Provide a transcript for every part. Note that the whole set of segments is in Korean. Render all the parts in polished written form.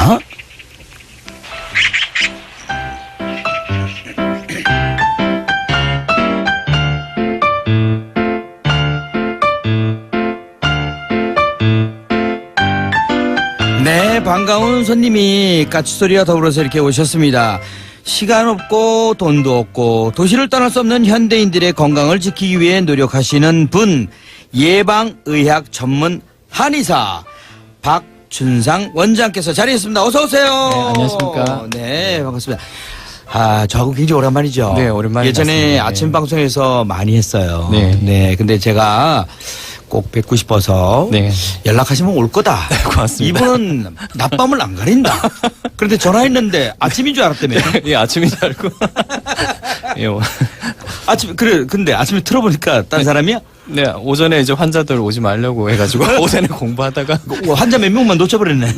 있나? 네, 반가운 손님이 까치소리와 더불어서 이렇게 오셨습니다. 시간 없고 돈도 없고 도시를 떠날 수 없는 현대인들의 건강을 지키기 위해 노력하시는 분, 예방의학 전문 한의사 박준상 원장께서 자리했습니다. 어서 오세요. 네, 안녕하십니까. 네, 반갑습니다. 아, 저하고 굉장히 오랜만이죠. 네, 오랜만에 예전에 봤습니다. 아침 네. 방송에서 많이 했어요. 네. 네, 근데 제가 꼭 뵙고 싶어서 네. 연락하시면 올 거다. 고맙습니다. 이분은 낮밤을 안 가린다. 그런데 전화했는데 아침인 줄 알았다며. 예, 아침인 줄 알고. 예, 아침 그래 근데 아침에 틀어보니까 딴 사람이야? 네, 오전에 이제 환자들 오지 말려고 해가지고 오전에 공부하다가 환자 몇 명만 놓쳐버렸네.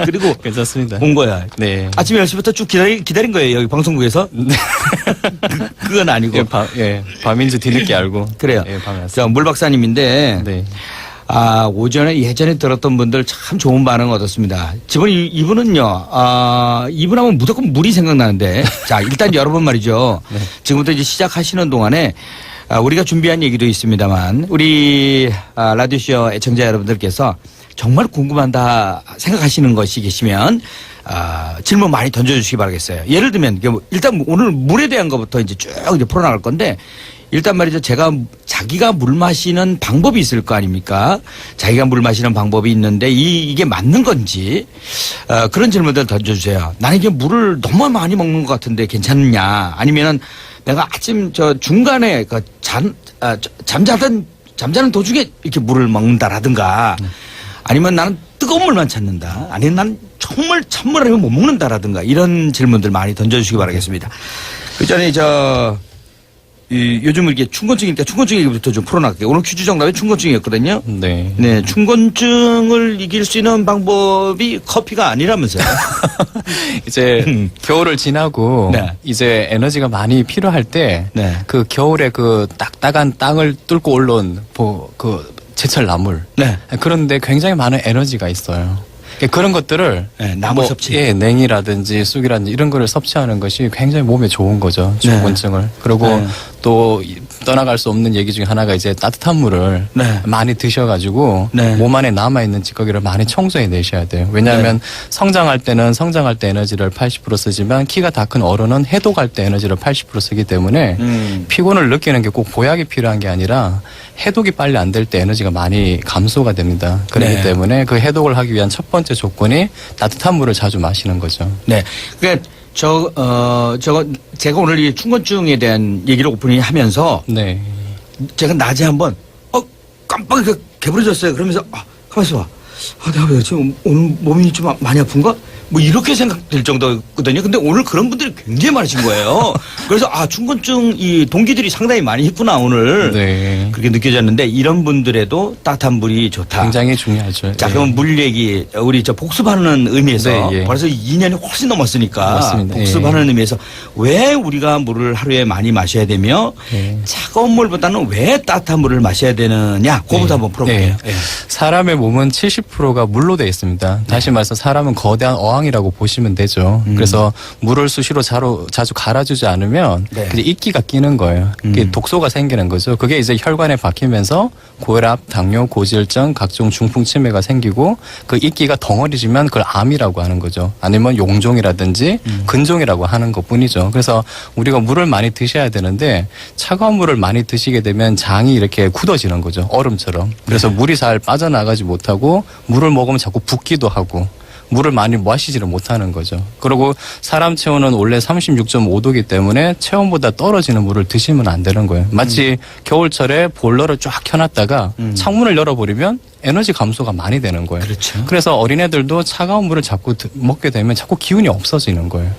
그리고 괜찮습니다. 온 거야. 네. 아침 10시부터 쭉 기다린 거예요. 여기 방송국에서. 네. 그건 아니고. 밤인지 뒤늦게 알고. 그래요. 예, 밤에 왔어요. 저 물 박사님인데 네. 아, 오전에 예전에 들었던 분들 참 좋은 반응 얻었습니다. 이분은요, 이분하면 무조건 물이 생각나는데. 자, 일단 여러분 말이죠. 네. 지금부터 이제 시작하시는 동안에 우리가 준비한 얘기도 있습니다만 우리 라디오쇼 애청자 여러분들께서 정말 궁금하다 생각하시는 것이 계시면 질문 많이 던져주시기 바라겠어요. 예를 들면 일단 오늘 물에 대한 것부터 이제 쭉 이제 풀어나갈 건데 일단 말이죠. 자기가 물 마시는 방법이 있을 거 아닙니까? 자기가 물 마시는 방법이 있는데 이게 맞는 건지 그런 질문들 던져주세요. 나는 이게 물을 너무 많이 먹는 것 같은데 괜찮느냐? 아니면은 내가 아침 중간에 잠자는 도중에 이렇게 물을 먹는다라든가 아니면 나는 뜨거운 물만 찾는다. 아니면 나는 정말 찬물 아니면 못 먹는다라든가 이런 질문들 많이 던져주시기 바라겠습니다. 그 전에 요즘 이렇게 충곤증이니까 충곤증 얘기부터 좀 풀어나갈게요. 오늘 퀴즈 정답이 충곤증이었거든요. 네. 네, 충곤증을 이길 수 있는 방법이 커피가 아니라면서요. 이제 겨울을 지나고 네. 이제 에너지가 많이 필요할 때 네. 그 겨울에 그 딱딱한 땅을 뚫고 올라온 그 제철 나물. 네. 그런데 굉장히 많은 에너지가 있어요. 그런 것들을 네, 나물 섭취. 예, 냉이라든지 쑥이라든지 이런 거를 섭취하는 것이 굉장히 몸에 좋은 거죠. 충곤증을. 그리고 네. 또 떠나갈 수 없는 얘기 중에 하나가 이제 따뜻한 물을 네. 많이 드셔가지고 네. 몸 안에 남아있는 찌꺼기를 많이 청소해 내셔야 돼요. 왜냐하면 성장할 때 에너지를 80% 쓰지만 키가 다 큰 어른은 해독할 때 에너지를 80% 쓰기 때문에 피곤을 느끼는 게 꼭 보약이 필요한 게 아니라 해독이 빨리 안 될 때 에너지가 많이 감소가 됩니다. 그렇기 네. 때문에 그 해독을 하기 위한 첫 번째 조건이 따뜻한 물을 자주 마시는 거죠. 네. 그러니까 제가 오늘 이 충곤증에 대한 얘기를 오프닝 하면서 네. 제가 낮에 한번 깜빡 개부러졌어요. 그러면서 가만있어 봐. 내가 왜 지금 오늘 몸이 좀 많이 아픈가? 뭐 이렇게 생각될 정도거든요. 근데 오늘 그런 분들이 굉장히 많으신 거예요. 그래서 충곤증 이 동기들이 상당히 많이 있구나 오늘. 네. 그렇게 느껴졌는데 이런 분들에도 따뜻한 물이 좋다. 굉장히 중요하죠. 자, 예. 그럼 물 얘기 우리 복습하는 의미에서 네, 예. 벌써 2년이 훨씬 넘었으니까 맞습니다. 복습하는 의미에서 왜 우리가 물을 하루에 많이 마셔야 되며 차가운 물보다는 왜 따뜻한 물을 마셔야 되느냐 그거부터 한번 풀어볼게요. 네. 사람의 몸은 70%가 물로 되어 있습니다. 다시 말해서 사람은 거대한 어항이라고 보시면 되죠. 그래서 물을 수시로 자주 갈아주지 않으면 네. 이제 이끼가 끼는 거예요. 그게 독소가 생기는 거죠. 그게 이제 혈관에 박히면서 고혈압, 당뇨, 고지혈증, 각종 중풍 치매가 생기고 그 이끼가 덩어리지면 그걸 암이라고 하는 거죠. 아니면 용종이라든지 근종이라고 하는 것뿐이죠. 그래서 우리가 물을 많이 드셔야 되는데 차가운 물을 많이 드시게 되면 장이 이렇게 굳어지는 거죠. 얼음처럼. 그래서 물이 잘 빠져나가지 못하고 물을 먹으면 자꾸 붓기도 하고 물을 많이 마시지를 못하는 거죠. 그리고 사람 체온은 원래 36.5도이기 때문에 체온보다 떨어지는 물을 드시면 안 되는 거예요. 마치 겨울철에 보일러를 쫙 켜놨다가 창문을 열어버리면 에너지 감소가 많이 되는 거예요. 그렇죠. 그래서 어린애들도 차가운 물을 자꾸 먹게 되면 자꾸 기운이 없어지는 거예요.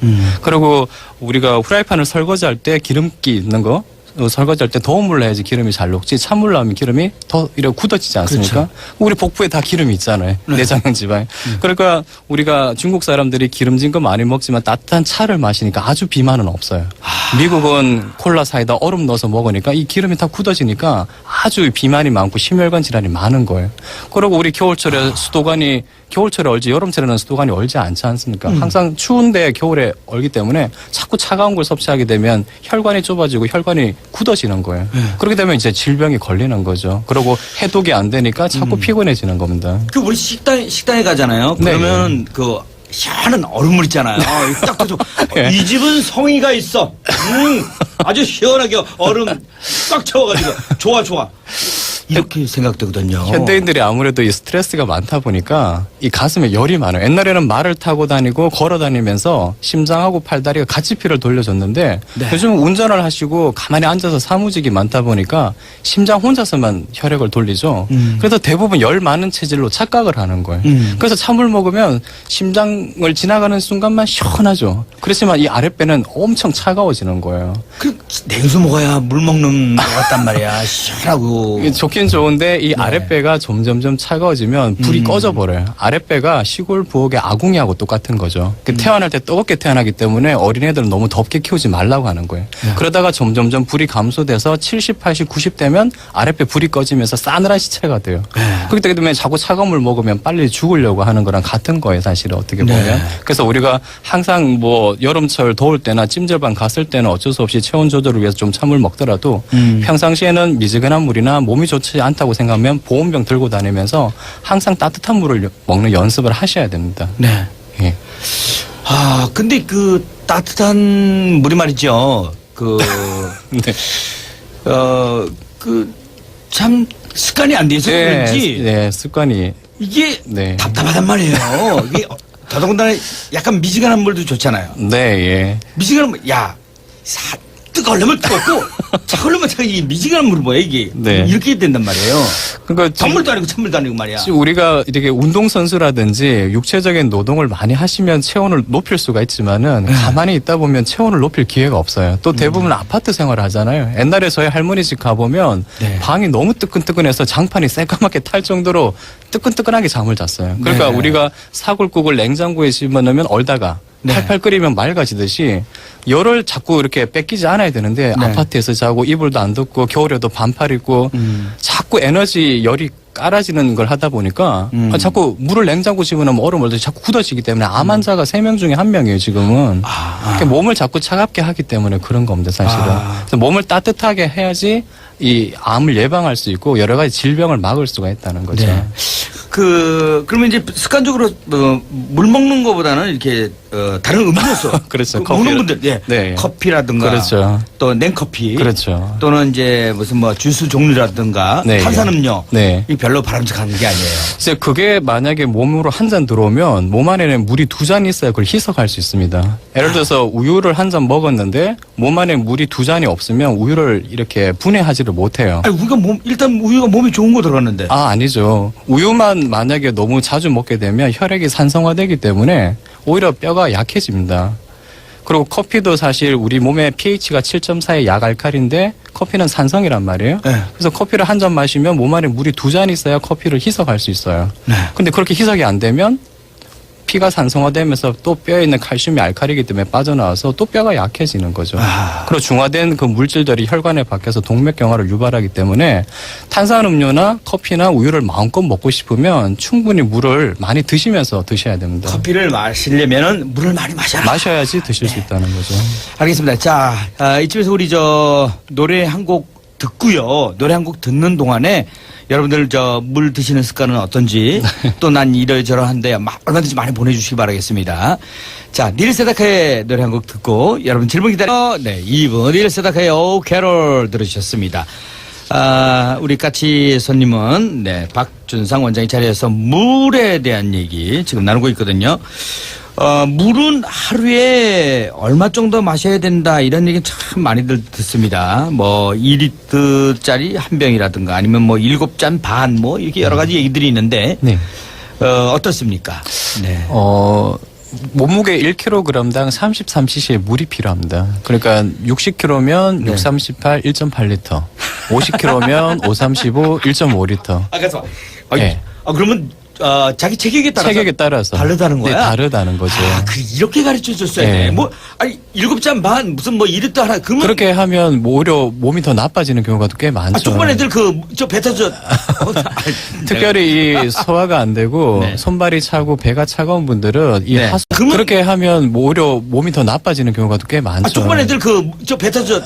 그리고 우리가 후라이팬을 설거지할 때 기름기 있는 거 설거지할 때 더운 물로 해야지 기름이 잘 녹지 찬물로 하면 기름이 더 이렇게 굳어지지 않습니까? 그렇죠. 우리 복부에 다 기름이 있잖아요. 네. 내장형 지방. 그러니까 우리가 중국 사람들이 기름진 거 많이 먹지만 따뜻한 차를 마시니까 아주 비만은 없어요. 미국은 콜라 사이다 얼음 넣어서 먹으니까 이 기름이 다 굳어지니까 아주 비만이 많고 심혈관 질환이 많은 거예요. 그리고 우리 겨울철에 수도관이 겨울철에 얼지 여름철에는 수도관이 얼지 않지 않습니까? 항상 추운데 겨울에 얼기 때문에 자꾸 차가운 걸 섭취하게 되면 혈관이 좁아지고 혈관이 굳어지는 거예요. 그렇게 되면 이제 질병이 걸리는 거죠. 그리고 해독이 안 되니까 자꾸 피곤해지는 겁니다. 그 우리 식당에 가잖아요. 네. 그러면 그 시원한 얼음물 있잖아요. 딱 그 이 집은 성의가 있어. 아주 시원하게 얼음 꽉 채워가지고 좋아. 이렇게 생각되거든요. 현대인들이 아무래도 이 스트레스가 많다 보니까 이 가슴에 열이 많아요. 옛날에는 말을 타고 다니고 걸어 다니면서 심장하고 팔다리가 같이 피를 돌려줬는데 네. 요즘 운전을 하시고 가만히 앉아서 사무직이 많다 보니까 심장 혼자서만 혈액을 돌리죠. 그래서 대부분 열 많은 체질로 착각을 하는 거예요. 그래서 찬물 먹으면 심장을 지나가는 순간만 시원하죠. 그렇지만 이 아랫배는 엄청 차가워지는 거예요. 그 냉수 먹어야 물 먹는 것 같단 말이야. 시원하고. 이게 좋긴 좋은데 이 아랫배가 점점점 차가워지면 불이 꺼져버려요. 아랫배가 시골 부엌의 아궁이하고 똑같은 거죠. 태어날 때 뜨겁게 태어나기 때문에 어린애들은 너무 덥게 키우지 말라고 하는 거예요. 그러다가 점점점 불이 감소돼서 70, 80, 90 되면 아랫배 불이 꺼지면서 싸늘한 시체가 돼요. 그렇기 때문에 자꾸 차가운 물 먹으면 빨리 죽으려고 하는 거랑 같은 거예요, 사실 어떻게 보면. 그래서 우리가 항상 뭐 여름철 더울 때나 찜질방 갔을 때는 어쩔 수 없이 체온 조절을 위해서 좀 찬물 먹더라도 평상시에는 미지근한 물이나 몸이 좋지 않다고 생각하면 보온병 들고 다니면서 항상 따뜻한 물을 먹는 연습을 하셔야 됩니다. 네. 예. 아, 근데 그 따뜻한 물이 말이죠. 네. 참 습관이 안 돼서 그런지 네, 습관이. 이게 네. 답답하단 말이에요. 이게 더더군다나 약간 미지근한 물도 좋잖아요. 네, 예. 미지근한 물, 뜨거우려면 뜨겁고 차가우려면 차가이 미지근한 물은 뭐야 이게. 네. 이렇게 된단 말이에요. 그러니까 찬물도 아니고 찬물도 아니고 말이야. 우리가 이렇게 운동선수라든지 육체적인 노동을 많이 하시면 체온을 높일 수가 있지만은 가만히 있다 보면 체온을 높일 기회가 없어요. 또 대부분 아파트 생활을 하잖아요. 옛날에 저희 할머니 집 가보면 네. 방이 너무 뜨끈뜨끈해서 장판이 새까맣게 탈 정도로 뜨끈뜨끈하게 잠을 잤어요. 그러니까 네. 우리가 사골국을 냉장고에 집어넣으면 얼다가 네. 팔팔 끓이면 맑아지듯이 열을 자꾸 이렇게 뺏기지 않아야 되는데 네. 아파트에서 자고 이불도 안 덮고 겨울에도 반팔 입고 자꾸 에너지 열이 깔아지는 걸 하다 보니까 자꾸 물을 냉장고 집어넣으면 얼음 얼듯이 자꾸 굳어지기 때문에 암 환자가 3명 중에 1명이에요 지금은. 그러니까 몸을 자꾸 차갑게 하기 때문에 그런 겁니다 사실은. 그래서 몸을 따뜻하게 해야지 이 암을 예방할 수 있고 여러 가지 질병을 막을 수가 있다는 거죠. 네. 그러면 이제 습관적으로 물 먹는 것보다는 이렇게 다른 음료수 그렇죠. 먹는 분들 예. 네. 커피라든가 그렇죠. 또 냉커피 그렇죠. 또는 이제 무슨 뭐 주스 종류라든가 네. 탄산음료 네. 이 별로 바람직한 게 아니에요. 이제 그게 만약에 몸으로 한 잔 들어오면 몸 안에는 물이 2잔 있어야 그걸 희석할 수 있습니다. 예를 들어서 우유를 한 잔 먹었는데 몸 안에 물이 2잔이 없으면 우유를 이렇게 분해하지를 못해요. 아니 우리가 일단 우유가 몸에 좋은 거 들어갔는데. 아니죠. 우유만 만약에 너무 자주 먹게 되면 혈액이 산성화되기 때문에 오히려 뼈가 약해집니다. 그리고 커피도 사실 우리 몸의 pH가 7.4의 약알칼인데 커피는 산성이란 말이에요. 네. 그래서 커피를 한 잔 마시면 몸 안에 물이 2잔 있어야 커피를 희석할 수 있어요. 네. 근데 그렇게 희석이 안 되면 피가 산성화되면서 또 뼈에 있는 칼슘이 알칼이기 때문에 빠져나와서 또 뼈가 약해지는 거죠. 그리고 중화된 그 물질들이 혈관에 박혀서 동맥경화를 유발하기 때문에 탄산음료나 커피나 우유를 마음껏 먹고 싶으면 충분히 물을 많이 드시면서 드셔야 됩니다. 커피를 마시려면은 물을 많이 마셔라. 마셔야지 드실 수 있다는 거죠. 알겠습니다. 자, 이쯤에서 우리 노래 한 곡 듣고요. 노래 한 곡 듣는 동안에 여러분들 물 드시는 습관은 어떤지 또 난 이러저러한데 얼마든지 많이 보내주시기 바라겠습니다. 자, 닐 세다카의 노래 한 곡 듣고 여러분 질문 기다려. 네, 2부 닐 세다카의 오 캐롤 들으셨습니다. 우리 까치 손님은 박준상 원장이 자리에서 물에 대한 얘기 지금 나누고 있거든요. 물은 하루에 얼마 정도 마셔야 된다 이런 얘기 참 많이들 듣습니다. 뭐 2리터짜리 한 병이라든가 아니면 뭐 7잔 반 뭐 이렇게 여러 가지 얘기들이 있는데 네. 어떻습니까? 네. 몸무게 1kg당 33cc의 물이 필요합니다. 그러니까 60kg면 네. 638 1.8리터, 50kg면 535 1.5리터. 아, 그래서 네. 그러면 자기 체격에 따라서 체격에 따라서 다르다는 거야? 네, 다르다는 거죠. 이렇게 가르쳐 줬어야 네. 돼. 뭐, 아니, 7잔 반, 무슨 뭐, 2리터 하나, 그러면. 그렇게 하면 뭐 오히려 몸이 더 나빠지는 경우가 꽤 많죠. 조그만 애들 배 터져. 특별히 이 소화가 안 되고 네. 손발이 차고 배가 차가운 분들은 이 네. 하수 그러면- 그렇게 하면 뭐 오히려 몸이 더 나빠지는 경우가 꽤 많죠. 조그만 애들 배 터져.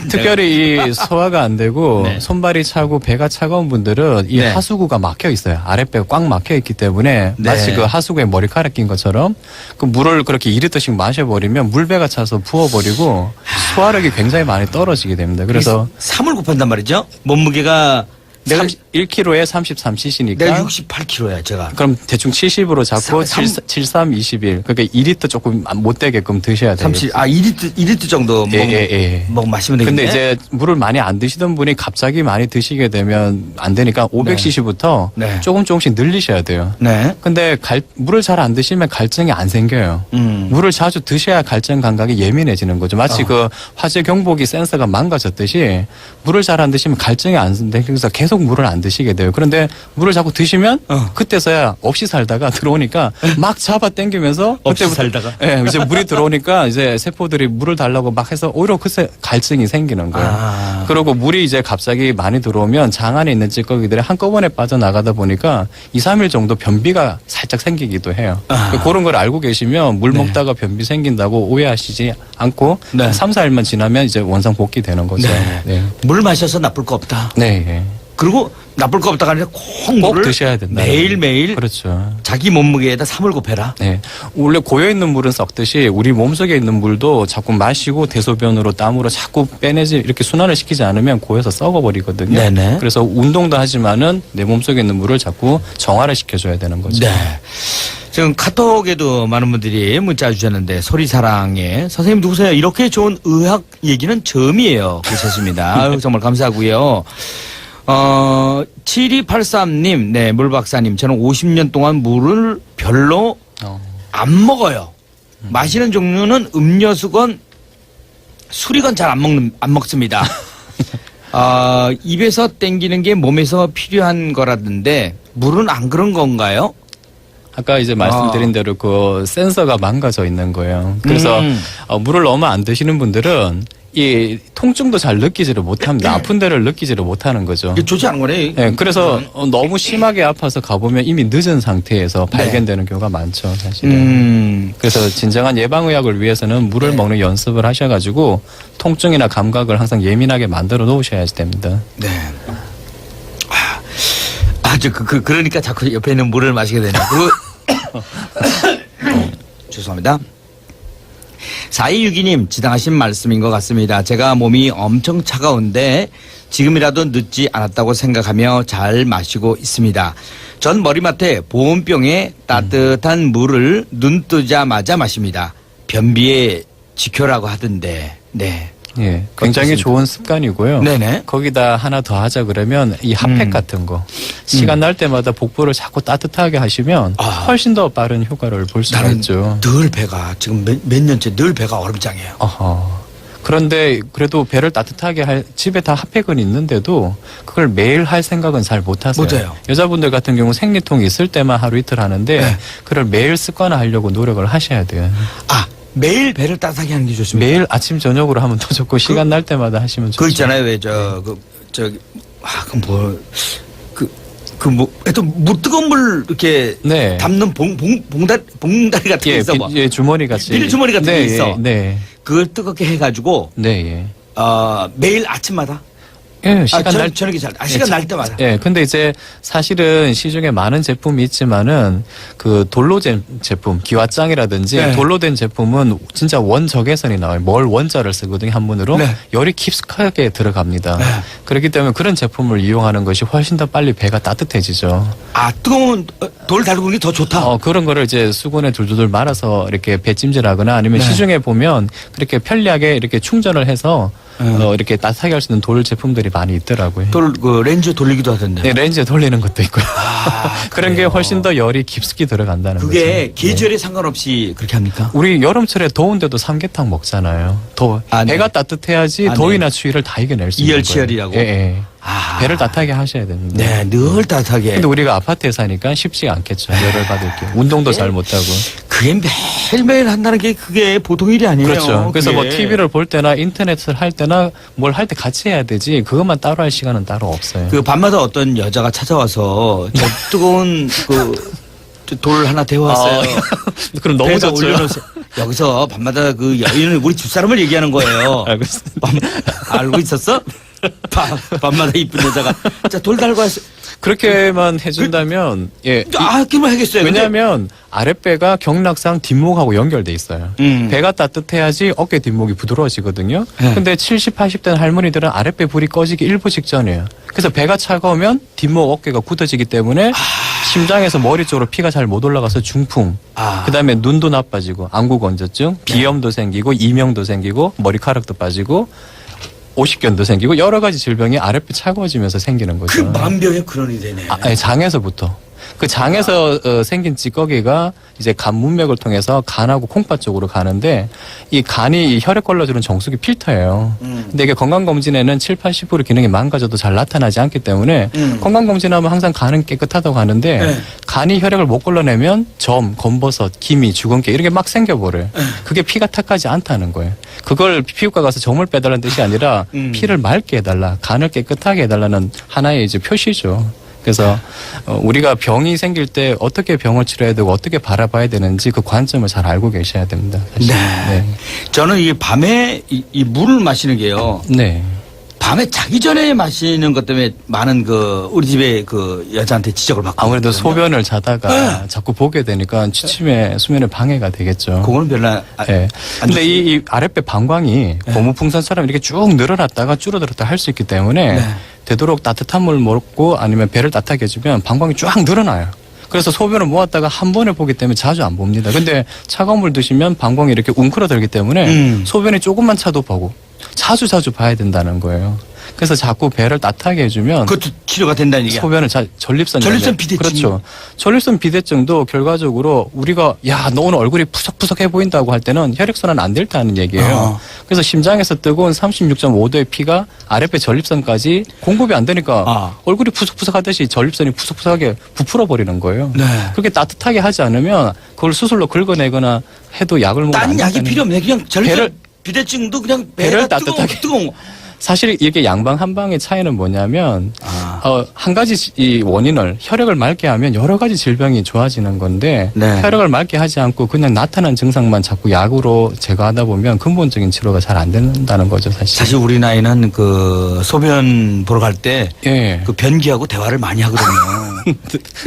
특별히 이 소화가 안 되고 네. 손발이 차고 배가 차가운 분들은 이 네. 하수구가 막혀 있어요. 아랫배가 꽉 막혀 있기 때문에 네. 마치 그 하수구에 머리카락 낀 것처럼 그 물을 그렇게 2리터씩 마셔버리면 물배가 차서 부어버리고 소화력이 굉장히 많이 떨어지게 됩니다. 그래서 3을 곱한단 말이죠. 몸무게가 내가 1kg에 33cc니까 내가 68kg야, 제가. 그럼 대충 70으로 잡고 삼- 73, 21. 그러니까 2리터 조금 못 되게끔 드셔야 돼요. 2리터 정도 예. 마시면 되겠네. 근데 이제 물을 많이 안 드시던 분이 갑자기 많이 드시게 되면 안 되니까 500cc부터 네. 조금씩 늘리셔야 돼요. 네. 근데 물을 잘 안 드시면 갈증이 안 생겨요. 물을 자주 드셔야 갈증 감각이 예민해지는 거죠. 마치 그 화재 경보기 센서가 망가졌듯이 물을 잘 안 드시면 갈증이 안 생겨서 계속 물을 안 드시게 돼요. 그런데 물을 자꾸 드시면 그때서야 없이 살다가 들어오니까 막 잡아 당기면서 없이 그때부터 살다가? 예, 이제 물이 들어오니까 이제 세포들이 물을 달라고 막 해서 오히려 그새 갈증이 생기는 거예요. 그리고 물이 이제 갑자기 많이 들어오면 장 안에 있는 찌꺼기들이 한꺼번에 빠져나가다 보니까 2, 3일 정도 변비가 살짝 생기기도 해요. 그런 걸 알고 계시면 물 먹다가 변비 생긴다고 오해하시지 않고 네. 3, 4일만 지나면 이제 원상 복귀되는 거죠. 네. 물 마셔서 나쁠 거 없다. 네. 예. 그리고 나쁠 거 없다가 아니라 꼭 꼭 물을 드셔야 된다. 매일매일 그렇죠. 자기 몸무게에다 3을 곱해라. 네. 원래 고여있는 물은 썩듯이 우리 몸속에 있는 물도 자꾸 마시고 대소변으로 땀으로 자꾸 빼내지 이렇게 순환을 시키지 않으면 고여서 썩어버리거든요. 네네. 그래서 운동도 하지만은 내 몸속에 있는 물을 자꾸 정화를 시켜줘야 되는 거죠. 네. 지금 카톡에도 많은 분들이 문자 주셨는데 소리사랑에 선생님 누구세요? 이렇게 좋은 의학 얘기는 처음이에요. 그러셨습니다. 아유, 정말 감사하고요. 7283님, 네, 물박사님. 저는 50년 동안 물을 별로 안 먹어요. 마시는 종류는 음료수건, 술이건 잘 안 먹습니다. 입에서 땡기는 게 몸에서 필요한 거라던데 물은 안 그런 건가요? 아까 이제 말씀드린 대로 그 센서가 망가져 있는 거예요. 그래서 물을 너무 안 드시는 분들은 이 통증도 잘 느끼지를 못합니다. 아픈 데를 느끼지를 못하는 거죠. 이게 좋지 않은 거네. 네, 그래서 너무 심하게 아파서 가보면 이미 늦은 상태에서 발견되는 경우가 많죠, 사실은. 그래서 진정한 예방의학을 위해서는 물을 먹는 연습을 하셔가지고 통증이나 감각을 항상 예민하게 만들어 놓으셔야 됩니다. 네. 그러니까 자꾸 옆에 있는 물을 마시게 되네요. 그리고 죄송합니다. 4262님 지당하신 말씀인 것 같습니다. 제가 몸이 엄청 차가운데 지금이라도 늦지 않았다고 생각하며 잘 마시고 있습니다. 전 머리맡에 보온병에 따뜻한 물을 눈 뜨자마자 마십니다. 변비에 지켜라고 하던데. 네. 예, 굉장히 어떻습니까? 좋은 습관이고요. 네네. 거기다 하나 더 하자 그러면 이 핫팩 같은 거 시간 날 때마다 복부를 자꾸 따뜻하게 하시면 훨씬 더 빠른 효과를 볼 수가 나는 있죠. 늘 배가 지금 몇 년째 늘 배가 얼음장이에요. 어허. 그런데 그래도 배를 따뜻하게 할 집에 다 핫팩은 있는데도 그걸 매일 할 생각은 잘 못 하세요. 못해요. 여자분들 같은 경우 생리통이 있을 때만 하루 이틀 하는데 네. 그걸 매일 습관화하려고 노력을 하셔야 돼요. 매일 배를 따뜻하게 하는 게 좋습니다. 매일 아침 저녁으로 하면 더 좋고 시간 날 때마다 하시면 좋죠. 그거 있잖아요. 왜 하여튼 뜨거운 물 이렇게 네. 담는 봉다리 같은 게 있어. 예, 주머니 같이. 비닐주머니 같은 게 있어. 네. 그걸 뜨겁게 해가지고 네. 매일 아침마다. 예, 시간 날 저녁에 시간 날 때마다. 예, 근데 이제 사실은 시중에 많은 제품이 있지만은 그 돌로 된 제품, 기와장이라든지 네. 돌로 된 제품은 진짜 원적외선이 나와요. 뭘 원자를 쓰거든요, 한문으로. 네. 열이 깊숙하게 들어갑니다. 네. 그렇기 때문에 그런 제품을 이용하는 것이 훨씬 더 빨리 배가 따뜻해지죠. 뜨거운 돌 달구는 게 더 좋다. 그런 거를 이제 수건에 둘둘 말아서 이렇게 배찜질하거나 아니면 네. 시중에 보면 그렇게 편리하게 이렇게 충전을 해서 이렇게 따뜻하게 할 수 있는 돌 제품들이 많이 있더라고요. 그 렌즈 돌리기도 하던데. 네, 렌즈에 돌리는 것도 있고요. 그런 게 그래요. 훨씬 더 열이 깊숙이 들어간다는 그게 거죠. 계절에 상관없이 그렇게 합니까? 우리 여름철에 더운데도 삼계탕 먹잖아요. 아, 네. 배가 따뜻해야지 아, 더위나 추위를 다 이겨낼 수 있는 거예요. 이열치열이라고? 예, 예. 아. 배를 따뜻하게 하셔야 됩니다. 네, 늘 따뜻하게. 근데 우리가 아파트에 사니까 쉽지가 않겠죠. 열을 받을 게. 운동도 잘 못하고. 그게 매일매일 한다는 게 그게 보통 일이 아니에요. 그렇죠. 그래서 뭐 그게. TV를 볼 때나 인터넷을 할 때나 뭘 할 때 같이 해야 되지 그것만 따로 할 시간은 따로 없어요. 그 밤마다 어떤 여자가 찾아와서 저 뜨거운 돌 하나 데워왔어요. 그럼 너무 배에다 좋죠. 올려놓으세요. 여기서 밤마다 그 여인은 우리 집사람을 얘기하는 거예요. 알고 있습니다. 알고 있었어? 밤마다 이쁜 여자가 자 돌 달고 왔어요. 그렇게만 해준다면 예. 그만 하겠어요. 근데 왜냐하면 아랫배가 경락상 뒷목하고 연결돼 있어요. 배가 따뜻해야지 어깨 뒷목이 부드러워지거든요. 네. 근데 70, 80대 할머니들은 아랫배 불이 꺼지기 일부 직전이에요. 그래서 배가 차가우면 뒷목 어깨가 굳어지기 때문에 심장에서 머리 쪽으로 피가 잘 못 올라가서 중풍, 그다음에 눈도 나빠지고 안구 건조증, 비염도 생기고 이명도 생기고 머리카락도 빠지고 오십견도 생기고 여러 가지 질병이 아랫배 차가워지면서 생기는 거죠. 그 만병의 근원이 되네. 아니, 장에서부터. 그 장에서 생긴 찌꺼기가 이제 간 문맥을 통해서 간하고 콩팥 쪽으로 가는데 이 간이 이 혈액 걸러주는 정수기 필터예요. 근데 이게 건강검진에는 7, 80% 기능이 망가져도 잘 나타나지 않기 때문에 건강검진하면 항상 간은 깨끗하다고 하는데 네. 간이 혈액을 못 걸러내면 점, 검버섯, 기미, 주근깨 이런 게 막 생겨버려요. 그게 피가 탁하지 않다는 거예요. 그걸 피부과 가서 점을 빼달라는 뜻이 아니라 피를 맑게 해달라, 간을 깨끗하게 해달라는 하나의 이제 표시죠. 그래서 우리가 병이 생길 때 어떻게 병을 치료해야 되고 어떻게 바라봐야 되는지 그 관점을 잘 알고 계셔야 됩니다. 사실. 네. 저는 이 밤에 이 물을 마시는 게요. 네. 밤에 자기 전에 마시는 것 때문에 많은 그 우리 집에 그 여자한테 지적을 받고 아무래도 있거든요. 소변을 자다가 자꾸 보게 되니까 취침에 수면에 방해가 되겠죠. 그거는 별로 네. 안 근데 이 아랫배 방광이 고무풍선처럼 이렇게 쭉 늘어났다가 줄어들었다 할 수 있기 때문에 네. 되도록 따뜻한 물 먹고 아니면 배를 따뜻하게 해주면 방광이 쫙 늘어나요. 그래서 소변을 모았다가 한 번에 보기 때문에 자주 안 봅니다. 근데 차가운 물 드시면 방광이 이렇게 웅크러들기 때문에 소변이 조금만 차도 보고 자주 봐야 된다는 거예요. 그래서 자꾸 배를 따뜻하게 해주면 그것도 치료가 된다는 얘기야. 소변을 전립선 비대증. 그렇죠. 전립선 비대증도 결과적으로 우리가 야, 너 오늘 얼굴이 푸석푸석해 보인다고 할 때는 혈액순환 안 될 때 하는 얘기예요. 그래서 심장에서 뜨거운 36.5도의 피가 아랫배 전립선까지 공급이 안 되니까 얼굴이 푸석푸석하듯이 전립선이 푸석푸석하게 부풀어 버리는 거예요. 네. 그렇게 따뜻하게 하지 않으면 그걸 수술로 긁어내거나 해도 약을 먹으면 딴 약이 필요 없네. 그냥 전립선 배를- 비대증도 그냥 배를 배가 따뜻하게. 뜨거운 거. 사실 이게 양방 한방의 차이는 뭐냐면 한 가지 이 원인을 혈액을 맑게 하면 여러 가지 질병이 좋아지는 건데 네. 혈액을 맑게 하지 않고 그냥 나타난 증상만 자꾸 약으로 제거하다 보면 근본적인 치료가 잘 안 된다는 거죠, 사실. 사실 우리 나이는 그 소변 보러 갈 때 그 예. 변기하고 대화를 많이 하거든요.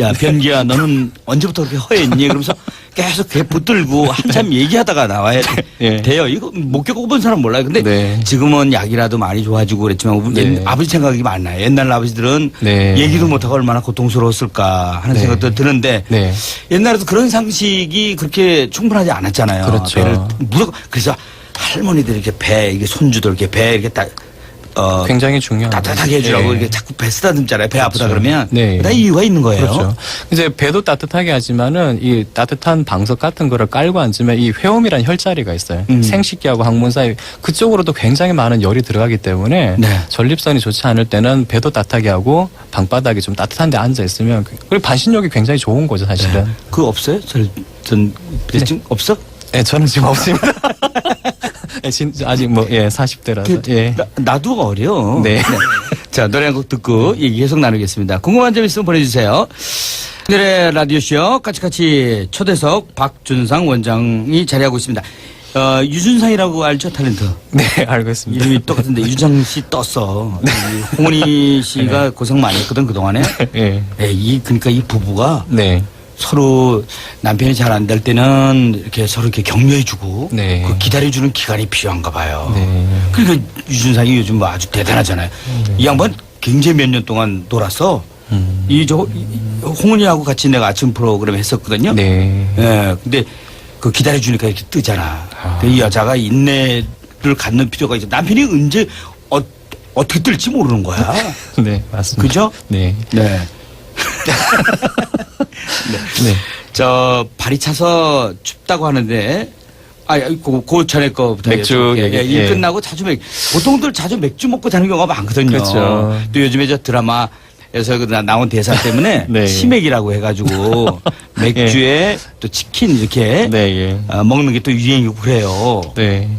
야, 변기야, 너는 언제부터 그렇게 허했니? 그러면서 계속 걔 붙들고 한참 얘기하다가 나와야 예. 돼요. 이거 못 겪어본 사람 몰라요. 근데 네. 지금은 약이라도 많이 좋아지고 그랬지만 네. 아버지 생각이 많나요. 옛날 아버지들은 네. 얘기도 못하고 얼마나 고통스러웠을까 하는 네. 생각도 드는데 네. 옛날에도 그런 상식이 그렇게 충분하지 않았잖아요. 그렇죠. 배를 무조건 그래서 할머니들이 이렇게 배, 이게 손주들 이렇게 배 이렇게 딱 굉장히 중요한 따뜻하게 해주라고 예. 이렇게 자꾸 배 쓰다듬잖아요. 배 아프다 그렇죠. 그러면 네. 다 이유가 있는 거예요. 그렇죠. 이제 배도 따뜻하게 하지만은 이 따뜻한 방석 같은 거를 깔고 앉으면 이 회음이라는 혈자리가 있어요. 생식기하고 항문 사이 그쪽으로도 굉장히 많은 열이 들어가기 때문에 네. 전립선이 좋지 않을 때는 배도 따뜻하게 하고 방바닥에 좀 따뜻한 데 앉아 있으면 그리고 반신욕이 굉장히 좋은 거죠, 사실은. 그거 없어요? 전 비대증 없어? 네, 저는 지금 없습니다. 네, 아직 뭐 40대라서. 예. 나도 어려. 네. 자, 노래 한 곡 듣고 얘기 계속 나누겠습니다. 궁금한 점 있으면 보내주세요. 오늘의 라디오쇼 까치까치 초대석 박준상 원장이 자리하고 있습니다. 유준상이라고 알죠? 탤런트. 네, 알고 있습니다. 이름이 똑같은데 유장 씨 떴어. 이 홍은희 씨가 고생 많이 했거든 그동안에. 예. 그러니까 이 부부가 네. 서로 남편이 잘 안 될 때는 이렇게 서로 이렇게 격려해주고 네. 그 기다려주는 기간이 필요한가 봐요. 네. 그러니까 유준상이 요즘 뭐 아주 대단하잖아요. 이 양반 굉장히 몇 년 동안 놀았어. 홍은이하고 같이 내가 아침 프로그램 했었거든요. 네. 예, 근데 그 기다려주니까 이렇게 뜨잖아. 이 여자가 인내 갖는 필요가 있어. 남편이 언제 어떻게 뜰지 모르는 거야. 네, 맞습니다. 그죠? 네. 네. 네. 발이 차서 춥다고 하는데, 그 전에 거부터. 맥주 얘기. 일 예. 끝나고 보통들 자주 맥주 먹고 자는 경우가 많거든요. 그렇죠. 또 요즘에 드라마에서 나온 대사 때문에 네. 치맥이라고 해가지고 맥주에 또 치킨 이렇게 네, 예. 먹는 게 또 유행이고 그래요. 네.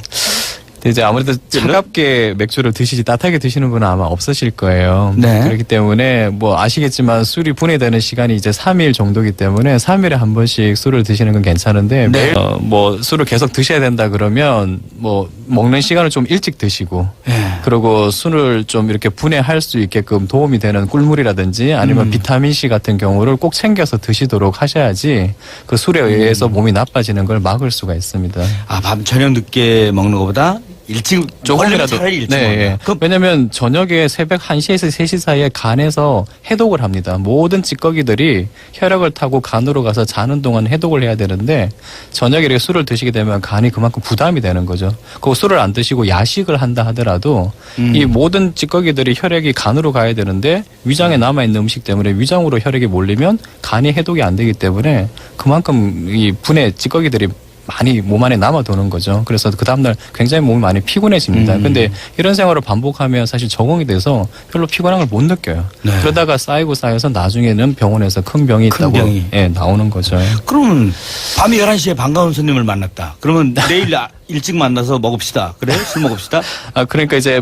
근데 이제 아무래도 차갑게 맥주를 드시지 따뜻하게 드시는 분은 아마 없으실 거예요. 네. 그렇기 때문에 뭐 아시겠지만 술이 분해되는 시간이 이제 3일 정도이기 때문에 3일에 한 번씩 술을 드시는 건 괜찮은데 네. 매일 뭐 술을 계속 드셔야 된다 그러면 뭐 먹는 시간을 좀 일찍 드시고 네. 그리고 술을 좀 이렇게 분해할 수 있게끔 도움이 되는 꿀물이라든지 아니면 비타민C 같은 경우를 꼭 챙겨서 드시도록 하셔야지 그 술에 의해서 몸이 나빠지는 걸 막을 수가 있습니다. 밤 저녁 늦게 먹는 것보다 일찍 조금이라도. 차라리 일찍 네, 먹는다. 예. 그럼 왜냐면 저녁에 새벽 1시에서 3시 사이에 간에서 해독을 합니다. 모든 찌꺼기들이 혈액을 타고 간으로 가서 자는 동안 해독을 해야 되는데 저녁에 이렇게 술을 드시게 되면 간이 그만큼 부담이 되는 거죠. 그 술을 안 드시고 야식을 한다 하더라도 이 모든 찌꺼기들이 혈액이 간으로 가야 되는데 위장에 남아있는 음식 때문에 위장으로 혈액이 몰리면 간이 해독이 안 되기 때문에 그만큼 이 분해 찌꺼기들이 많이 몸 안에 남아도는 거죠. 그래서 그 다음날 굉장히 몸이 많이 피곤해집니다. 근데 이런 생활을 반복하면 사실 적응이 돼서 별로 피곤한 걸 못 느껴요. 네. 그러다가 쌓여서 나중에는 병원에서 큰 병이 큰 있다고 병이. 예, 나오는 거죠. 그러면 밤 11시에 반가운 손님을 만났다. 그러면 내일 일찍 만나서 먹읍시다. 그래? 술 먹읍시다. 그러니까 이제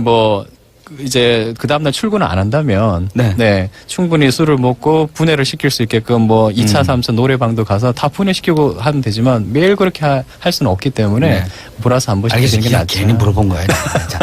이제 그 다음날 출근을 안 한다면 네. 충분히 술을 먹고 분해를 시킬 수 있게끔 뭐 2차, 3차 노래방도 가서 다 분해시키고 하면 되지만 매일 그렇게 할 수는 없기 때문에 네. 몰아서 한 번씩 드시는 게 알겠습니다. 낫죠. 괜히 물어본 거예요. 자,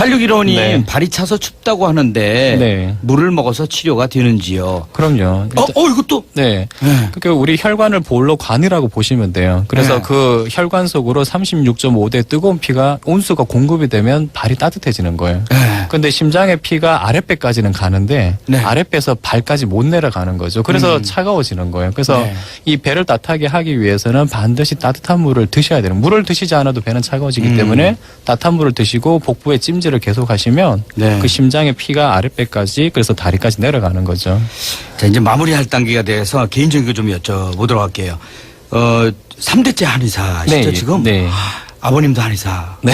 8615님 네. 발이 차서 춥다고 하는데 네. 물을 먹어서 치료가 되는지요? 그럼요. 이것도 네. 네. 그러니까 우리 혈관을 볼로 관이라고 보시면 돼요. 그래서 네. 그 혈관 속으로 36.5대 뜨거운 피가 온수가 공급이 되면 발이 따뜻해지는 거예요. 네. 근데 심장의 피가 아랫배까지는 가는데 네. 아랫배에서 발까지 못 내려가는 거죠. 그래서 차가워지는 거예요. 그래서 네. 이 배를 따뜻하게 하기 위해서는 반드시 따뜻한 물을 드셔야 돼요. 물을 드시지 않아도 배는 차가워지기 때문에 따뜻한 물을 드시고 복부에 찜질을 계속 하시면 네. 그 심장의 피가 아랫배까지 그래서 다리까지 내려가는 거죠. 자, 이제 마무리할 단계가 돼서 개인적인 거 좀 여쭤보도록 할게요. 3대째 한의사시죠, 네, 지금? 네. 아버님도 한의사. 네.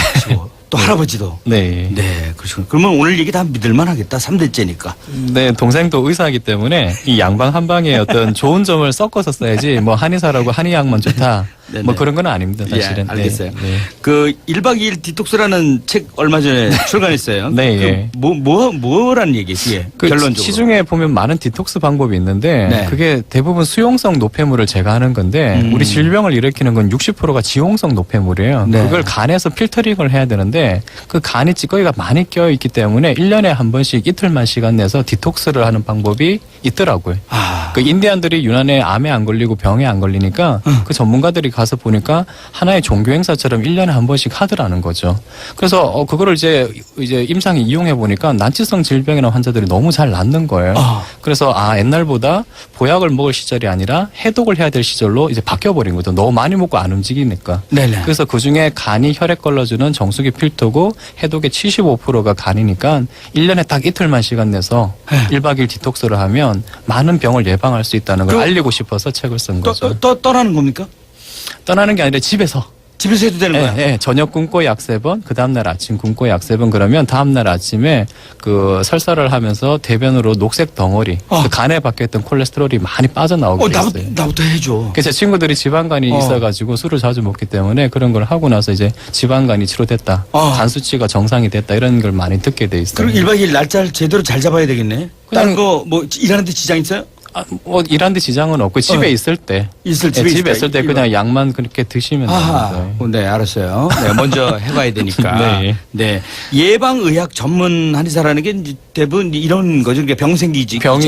또 할아버지도. 네. 네, 그러시군. 그러면 오늘 얘기 다 믿을만 하겠다. 3대째니까. 네, 동생도 의사이기 때문에 이 양방 한방에 어떤 좋은 점을 섞어서 써야지 뭐 한의사라고 한의학만 좋다. 네네. 뭐 그런 건 아닙니다, 사실은. 예, 알겠어요. 네. 그 1박 2일 디톡스라는 책 얼마 전에 출간했어요. 네, 그 예. 뭐라는 얘기지? 그 결론적으로. 시중에 보면 많은 디톡스 방법이 있는데 네. 그게 대부분 수용성 노폐물을 제거하는 건데 우리 질병을 일으키는 건 60%가 지용성 노폐물이에요. 네. 그걸 간에서 필터링을 해야 되는데 그 간이 찌꺼기가 많이 껴 있기 때문에 1년에 한 번씩 이틀만 시간 내서 디톡스를 하는 방법이 있더라고요. 그 인디안들이 유난에 암에 안 걸리고 병에 안 걸리니까 그 전문가들이 가서 보니까 하나의 종교 행사처럼 1년에 한 번씩 하더라는 거죠. 그래서 그거를 이제 임상이 이용해 보니까 난치성 질병이나 환자들이 너무 잘 낫는 거예요. 그래서 옛날보다 보약을 먹을 시절이 아니라 해독을 해야 될 시절로 이제 바뀌어 버린 거죠. 너무 많이 먹고 안 움직이니까. 네네. 그래서 그 중에 간이 혈액 걸러주는 정수기 필터고 해독의 75%가 간이니까 1년에 딱 이틀만 시간 내서 1박 2일 디톡스를 하면 많은 병을 예방할 수 있다는 걸 알리고 싶어서 책을 쓴 거죠. 떠나는 겁니까? 떠나는 게 아니라 집에서. 집에서 해도 되는 거야? 예, 저녁 굶고 약 3번, 그 다음날 아침 굶고 약 3번 그러면 다음날 아침에 그 설사를 하면서 대변으로 녹색 덩어리, 그 간에 박혀있던 콜레스테롤이 많이 빠져나오게 됐어요. 나부터 해줘. 제 친구들이 지방간이 있어가지고 술을 자주 먹기 때문에 그런 걸 하고 나서 이제 지방간이 치료됐다, 간 수치가 정상이 됐다 이런 걸 많이 듣게 돼 있어요. 그럼 1박 2일 날짜를 제대로 잘 잡아야 되겠네. 다른 거 뭐 일하는데 지장 있어요? 뭐 일하는데 지장은 없고 집에 있을 때 집에 있을 때 그냥 약만 그렇게 드시면 됩니다. 네, 알았어요. 네, 먼저 해봐야 되니까. 네. 네, 예방의학 전문 한의사라는 게 이제 대부분 이런 거죠. 그러니까 병 생기지. 병이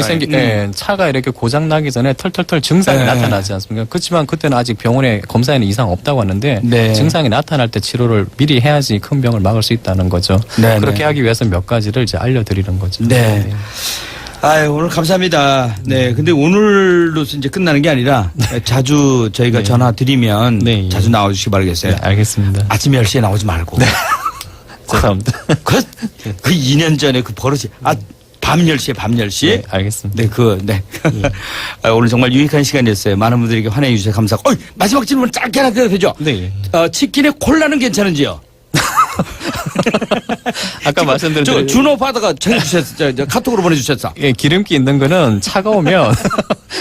차가 이렇게 고장 나기 전에 털털털 증상이 나타나지 않습니까? 그렇지만 그때는 아직 병원에 검사에는 이상 없다고 하는데 증상이 나타날 때 치료를 미리 해야지 큰 병을 막을 수 있다는 거죠. 그렇게 하기 위해서 몇 가지를 이제 알려드리는 거죠. 네. 오늘 감사합니다. 네. 근데 오늘로서 이제 끝나는 게 아니라 자주 저희가 전화 드리면 자주 나와주시기 바라겠어요. 네, 알겠습니다. 아침 10시에 나오지 말고. 죄송합니다. 그 2년 전에 그 버릇이 밤 10시에 밤 10시. 네, 알겠습니다. 네. 오늘 정말 유익한 시간이었어요. 많은 분들에게 환영해 주셔서 감사하고. 마지막 질문 짧게 하나 드려도 되죠? 네. 치킨에 콜라는 괜찮은지요? 아까 말씀드린 대로 준호 파다가 전해주셨어. 카톡으로 보내주셨어. 예, 기름기 있는 거는 차가우면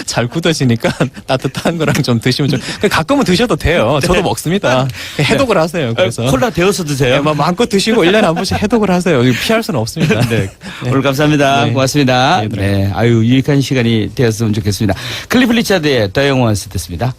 잘 굳어지니까 따뜻한 거랑 좀 드시면 좀 가끔은 드셔도 돼요. 저도 먹습니다. 해독을 하세요. 그래서 콜라 데워서 드세요. 예, 마음껏 드시고 1년에 한 번씩 해독을 하세요. 이거 피할 수는 없습니다. 네. 오늘 감사합니다. 네. 고맙습니다. 네, 네. 아유, 유익한 시간이 되었으면 좋겠습니다. 클리프 리차드의 더 영원스 듣습니다.